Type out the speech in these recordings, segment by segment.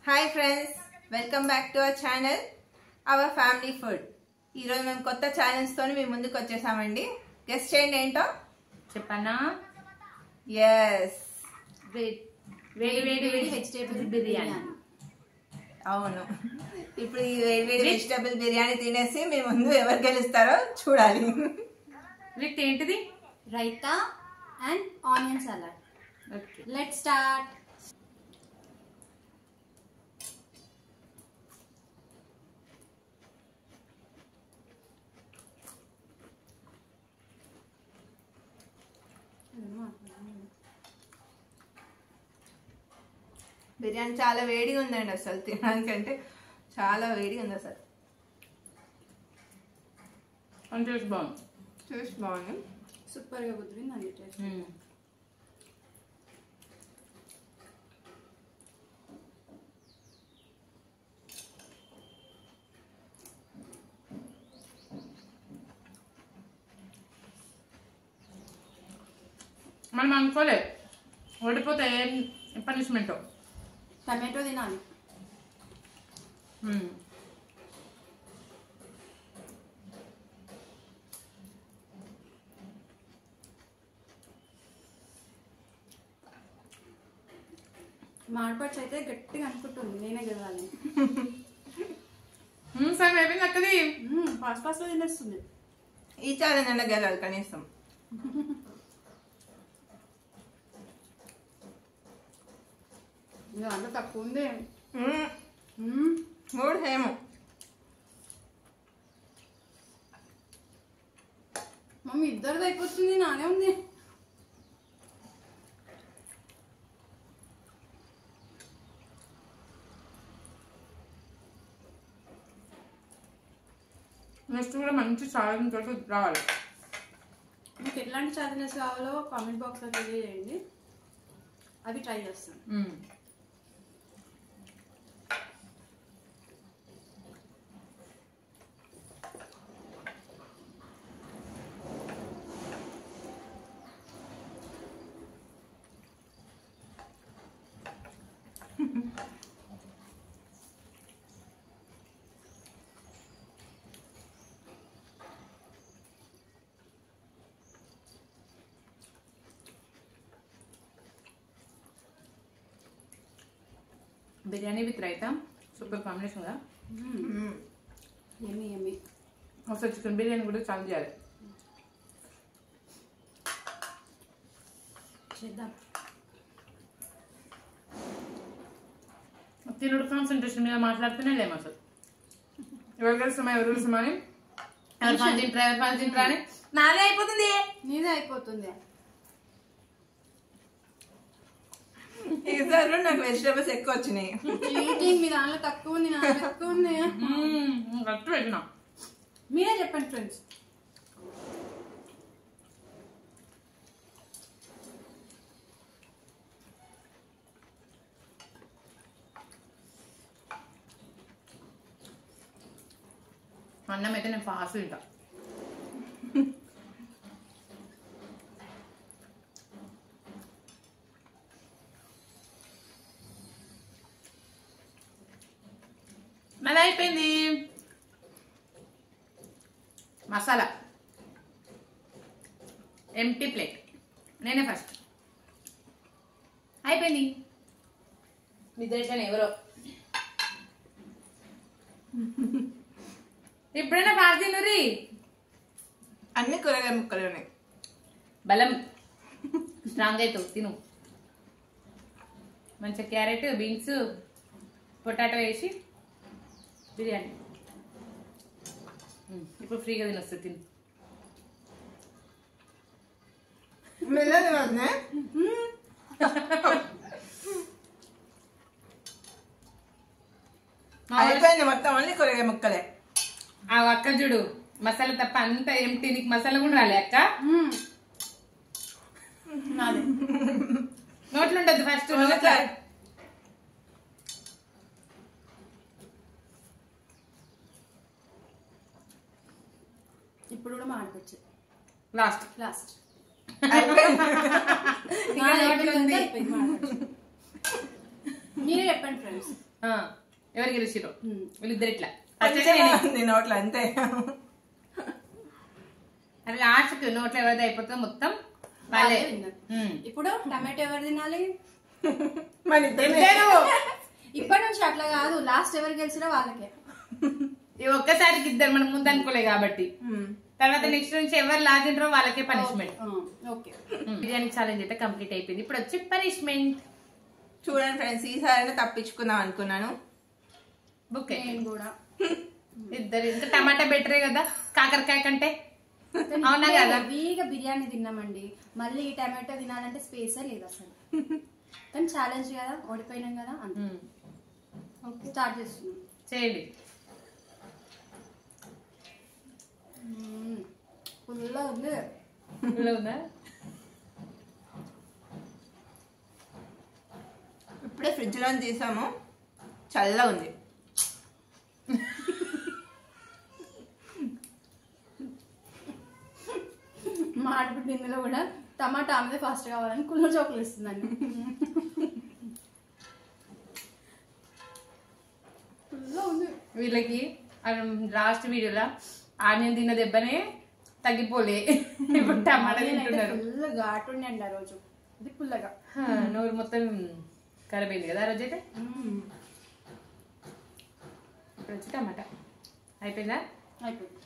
Hi friends, welcome back to our channel our family food. ఈరోజు మేము కొత్త ఛాలెంజ్తో మీ ముందుకు వచ్చేసామండి. గెస్ట్ చేయండి ఏంటో చెప్పనా? ఎస్, వేడి వేడి వెజిటేబుల్ బిర్యానీ. అవును, ఇప్పుడు ఈ వేడి వేడి వెజిటేబుల్ బిర్యానీ తినేసి మీ ముందు ఎవరు గెలుస్తారో చూడాలి. విత్ ఏంటిది? Raita and onion salad. Okay, let's start. Biryani చాలా వేడిగా ఉందండి, అసలు తినడానికంటే చాలా వేడిగా ఉంది. అసలు టేస్ట్ బాగుంది. టేస్ట్ బాగుంది, సూపర్ గా కుదిరింది అండి టేస్ట్. మనం అనుకోలే ఓడిపోతే ఏం పనిష్మెంట్. టమాటో తినాలి. మాడిపచ్చి అయితే గట్టిగా అనుకుంటుంది నేనే గెలవాలి. సరే అయిపోయింది అక్కది. ఫాస్ట్ ఫాస్ట్ తినేస్తుంది. ఈ ఛాలెంజ్ అంటే గెలవాలి కనీసం. అంత తక్కువ ఉంది. మూడు హేము మమ్మీ ఇద్దరిది అయిపోతుంది, నానే ఉంది. నెక్స్ట్ కూడా మంచి సాయం తోటి రావాలి. మీకు ఎట్లాంటి ఛాలెంజెస్ కావాలో కామెంట్ బాక్స్లో తెలియజేయండి, అవి ట్రై చేస్తాను. Biryani with raita super combination కదా. యమ్మీ యమ్మీ. ఒకసారి చికెన్ బిర్యానీ కూడా చాలా చేయాలి. చేద్దాం. తినుడు కాన్సన్ట్రేషన్ మీద మాట్లాడుతూనే లేము అసలు. ఎవరు కలుస్తామా ఎవరు కలుస్తామా అని, ఎవరు ఫాన్ తింటారా అని నాదే అయిపోతుంది. నీదే అయిపోతుంది. ఈసారి నాకు వెజిటేబుల్స్ ఎక్కువ వచ్చినాయి. చీటింగ్. మీ దాంట్లో తక్కువ ఉంది, నా తక్కువ ఉంది. కరెక్ట్ పెట్టినా. మీరే చెప్పండి ఫ్రెండ్స్. అన్నం అయితే నేను ఫాస్ట్ తింటా. మళ్ళీ అయిపోయింది. మసాలా ఎంటీ ప్లేట్, నేనే ఫస్ట్. అయిపోయింది. మీ దగ్గర ఎవరో ఎప్పుడైనా బాగా తినరి. అన్ని కూరగాయ ముక్కలు ఉన్నాయి. బలం స్ట్రాంగ్ అవుతావు. తిను మంచిగా. క్యారెట్, బీన్స్, పొటాటో వేసి బిర్యానీ ఇప్పుడు ఫ్రీగా తినొస్తుంది. తిను. అయిపోయింది మొత్తం, అన్ని కూరగాయ ముక్కలే. ఆ అక్క చూడు, మసాలా తప్ప అంత ఎంటీ. నీకు మసాలా కూడా రాలే అక్క. నాదే. నోట్లు ఉండద్దు ఫస్ట్. ఇప్పుడు కూడా మాడిపోచ్చు. Last last. ఇంకా నోట్లు ఉంది. మీరే చెప్పండి ఫ్రెండ్స్. ఎవరు గెలిచిరో వీళ్ళిద్దరు ఇట్లా నేను నోట్లో అంతే. అది లాస్ట్ నోట్లో ఎవరిది అయిపోతుందో మొత్తం వాళ్ళే విన్నారు. ఇప్పుడు టమాటో ఎవరు తినాలి? మన ఇద్దరు. ఇప్పటి నుంచి అట్లా కాదు, లాస్ట్ ఎవరు గెలిచినా వాళ్ళకే. ఒక్కసారికి ఇద్దరు మనం ముందు అనుకోలే కాబట్టి తర్వాత నెక్స్ట్ నుంచి ఎవరు లాగిండ్రో వాళ్ళకే పనిష్మెంట్. ఓకే, బిర్యానీ ఛాలెంజ్ అయితే కంప్లీట్ అయిపోయింది. ఇప్పుడు వచ్చి పనిష్మెంట్. చూడండి ఫ్రెండ్స్, ఈసారి తప్పించుకుందాం అనుకున్నాను. బుక్ నేను కూడా ఇద్దరు ఇంకా టమాటా బెటరే కదా కాకరకాయ కంటే. అవునా కదా? హెవీగా బిర్యానీ తిన్నామండి, మళ్ళీ ఈ టమాటో తినాలంటే స్పేసే లేదు అసలు. కానీ ఛాలెంజ్ కదా, ఓడిపోయినాం కదా, అంతే. స్టార్ట్ చేస్తున్నాం, చేయండి. ఫుల్గా ఉంది. ఉందా? ఇప్పుడే ఫ్రిడ్జ్ లో తీసాము, చల్లగా ఉంది. మా ఆడపిడ్డ ఇందులో కూడా టమాటా ఆమె ఫాస్ట్ కావాలని కుళ్ళ చోకులు ఇస్తుందండి. ఫుల్గా ఉంది. వీళ్ళకి లాస్ట్ వీడియోలో ఆనియన్ తిన్న దెబ్బనే తగ్గిపోలే, ఇప్పుడు టమాటా తింటున్నారు. ఫుల్ ఘాటు ఉండండి ఆ రోజు, ఇది పుల్లగా. నోరు మొత్తం ఖరాబ్ అయింది కదా ఆ రోజు అయితే. ఇప్పుడు వచ్చి టమాటా అయిపోయిందా? అయిపోయింది.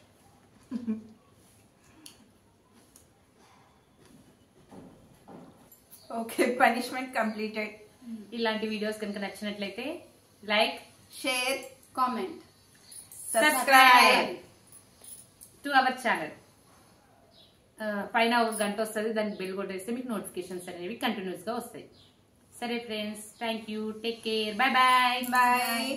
Okay, punishment completed. ఇలాంటి వీడియోస్ కనుక నచ్చినట్లయితే like, share, comment, subscribe to our channel. పైన ఒక గంట వస్తుంది, దానికి బెల్ కొట్టేస్తే మీకు నోటిఫికేషన్స్ అనేవి కంటిన్యూస్ గా వస్తాయి. సరే friends, thank you, take care, bye bye. Bye.